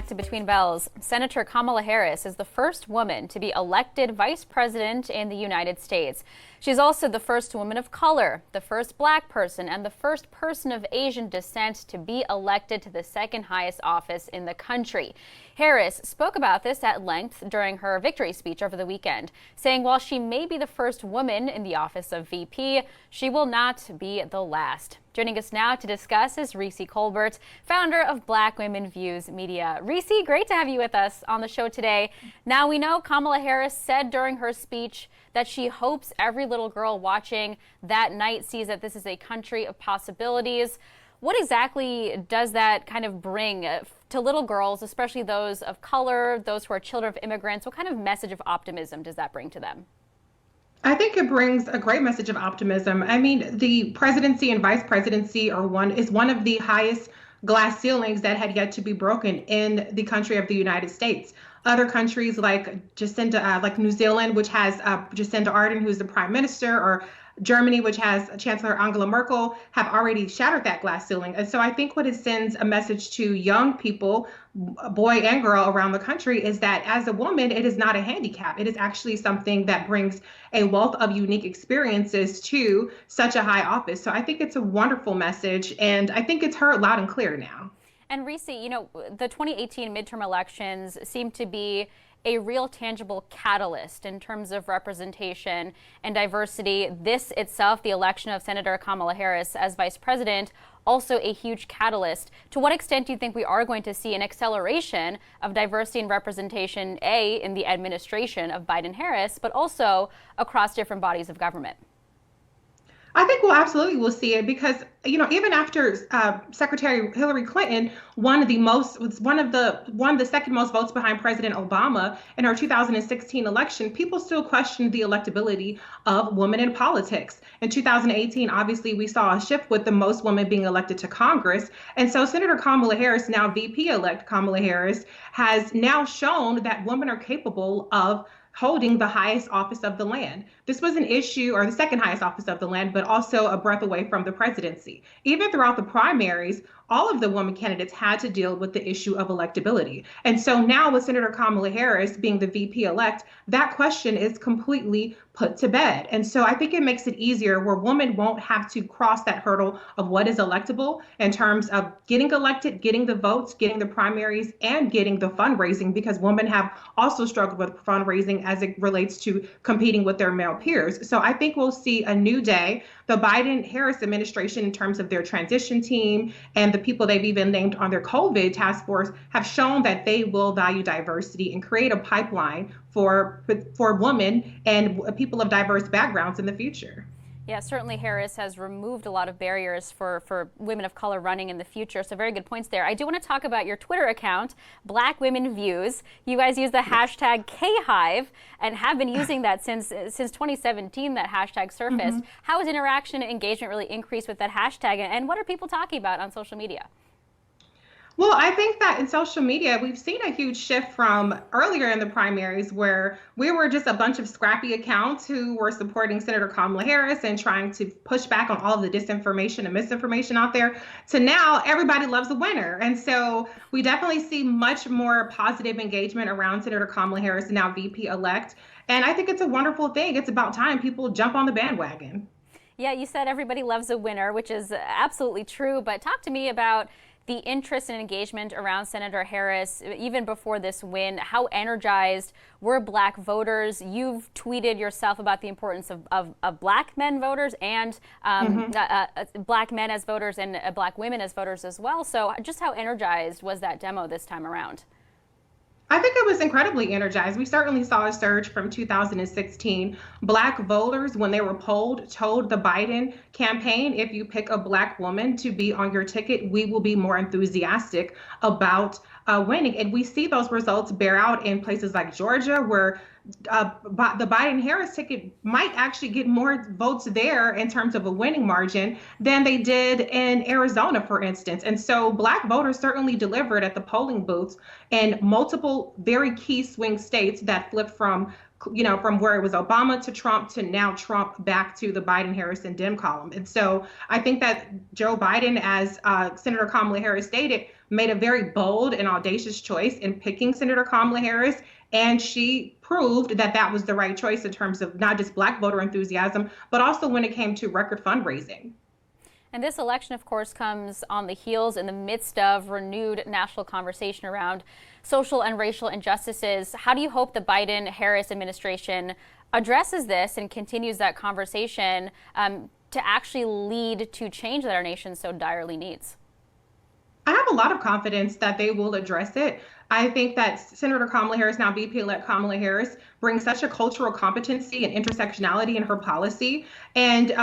back to Between Bells. Senator Kamala Harris is the first woman to be elected vice president in the United States. She's also the first woman of color, the first black person, and the first person of Asian descent to be elected to the second highest office in the country. Harris spoke about this at length during her victory speech over the weekend, saying while she may be the first woman in the office of VP, she will not be the last. Joining us now to discuss is Reese Colbert, founder of Black Women Views Media. Reese, great to have you with us on the show today. Now, we know Kamala Harris said during her speech that she hopes every little girl watching that night sees that this is a country of possibilities. What exactly does that kind of bring to little girls, especially those of color, those who are children of immigrants? What kind of message of optimism does that bring to them? I think it brings a great message of optimism. I mean, the presidency and vice presidency is one of the highest glass ceilings that had yet to be broken in the country of the United States. Other countries like New Zealand, which has Jacinda Ardern, who's the prime minister, or Germany, which has Chancellor Angela Merkel, have already shattered that glass ceiling. And so I think what it sends a message to young people, boy and girl around the country, is that as a woman, it is not a handicap. It is actually something that brings a wealth of unique experiences to such a high office. So I think it's a wonderful message, and I think it's heard loud and clear now. And Reese, the 2018 midterm elections seem to be a real tangible catalyst in terms of representation and diversity. This itself, the election of Senator Kamala Harris as vice president, also a huge catalyst. To what extent do you think we are going to see an acceleration of diversity and representation, in the administration of Biden-Harris, but also across different bodies of government? I think we'll absolutely see it because, even after Secretary Hillary Clinton won the second most votes behind President Obama in her 2016 election, people still questioned the electability of women in politics. In 2018, obviously, we saw a shift with the most women being elected to Congress. And so Senator Kamala Harris, now VP-elect Kamala Harris, has now shown that women are capable of holding the highest office of the land. This was an issue, or the second highest office of the land, but also a breath away from the presidency. Even throughout the primaries, all of the women candidates had to deal with the issue of electability. And so now with Senator Kamala Harris being the VP-elect, that question is completely put to bed. And so I think it makes it easier where women won't have to cross that hurdle of what is electable in terms of getting elected, getting the votes, getting the primaries, and getting the fundraising, because women have also struggled with fundraising as it relates to competing with their male peers. So I think we'll see a new day. The Biden-Harris administration, in terms of their transition team and the people they've even named on their COVID task force, have shown that they will value diversity and create a pipeline for women and people of diverse backgrounds in the future. Yeah, certainly Harris has removed a lot of barriers for women of color running in the future. So very good points there. I do want to talk about your Twitter account, Black Women Views. You guys use the hashtag KHive and have been using that since 2017, that hashtag surfaced. Mm-hmm. How has interaction and engagement really increased with that hashtag? And what are people talking about on social media? Well, I think that in social media, we've seen a huge shift from earlier in the primaries where we were just a bunch of scrappy accounts who were supporting Senator Kamala Harris and trying to push back on all of the disinformation and misinformation out there, to now everybody loves a winner. And so we definitely see much more positive engagement around Senator Kamala Harris, now VP-elect. And I think it's a wonderful thing. It's about time people jump on the bandwagon. Yeah, you said everybody loves a winner, which is absolutely true. But talk to me about the interest and engagement around Senator Harris, even before this win. How energized were Black voters? You've tweeted yourself about the importance of Black men voters and Black men as voters and Black women as voters as well. So just how energized was that demo this time around? I think it was incredibly energized. We certainly saw a surge from 2016. Black voters, when they were polled, told the Biden campaign, if you pick a Black woman to be on your ticket, we will be more enthusiastic about winning. And we see those results bear out in places like Georgia, where the Biden-Harris ticket might actually get more votes there in terms of a winning margin than they did in Arizona, for instance. And so Black voters certainly delivered at the polling booths in multiple very key swing states that flipped from where it was Obama to Trump to now Trump back to the Biden-Harris and Dem column. And so I think that Joe Biden, as Senator Kamala Harris stated, made a very bold and audacious choice in picking Senator Kamala Harris. And she proved that that was the right choice in terms of not just Black voter enthusiasm, but also when it came to record fundraising. And this election, of course, comes on the heels in the midst of renewed national conversation around social and racial injustices. How do you hope the Biden-Harris administration addresses this and continues that conversation to actually lead to change that our nation so direly needs? I have a lot of confidence that they will address it. I think that Senator Kamala Harris, now VP-elect Kamala Harris, brings such a cultural competency and intersectionality in her policy. And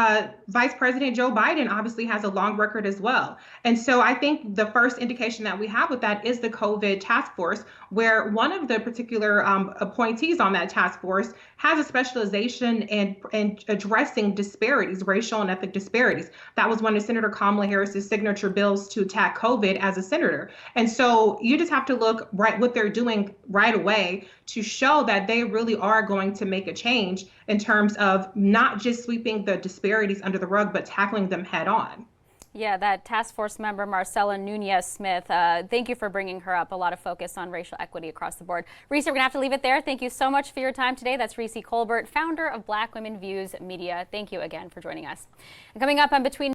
Vice President Joe Biden obviously has a long record as well. And so I think the first indication that we have with that is the COVID task force, where one of the particular appointees on that task force has a specialization in addressing disparities, racial and ethnic disparities. That was one of Senator Kamala Harris's signature bills to attack COVID as a senator. And so you just have to look right what they're doing right away to show that they really are going to make a change in terms of not just sweeping the disparities under the rug, but tackling them head on. Yeah, that task force member, Marcella Nunez-Smith, thank you for bringing her up. A lot of focus on racial equity across the board. Reese, we're going to have to leave it there. Thank you so much for your time today. That's Reese Colbert, founder of Black Women Views Media. Thank you again for joining us. And coming up on Between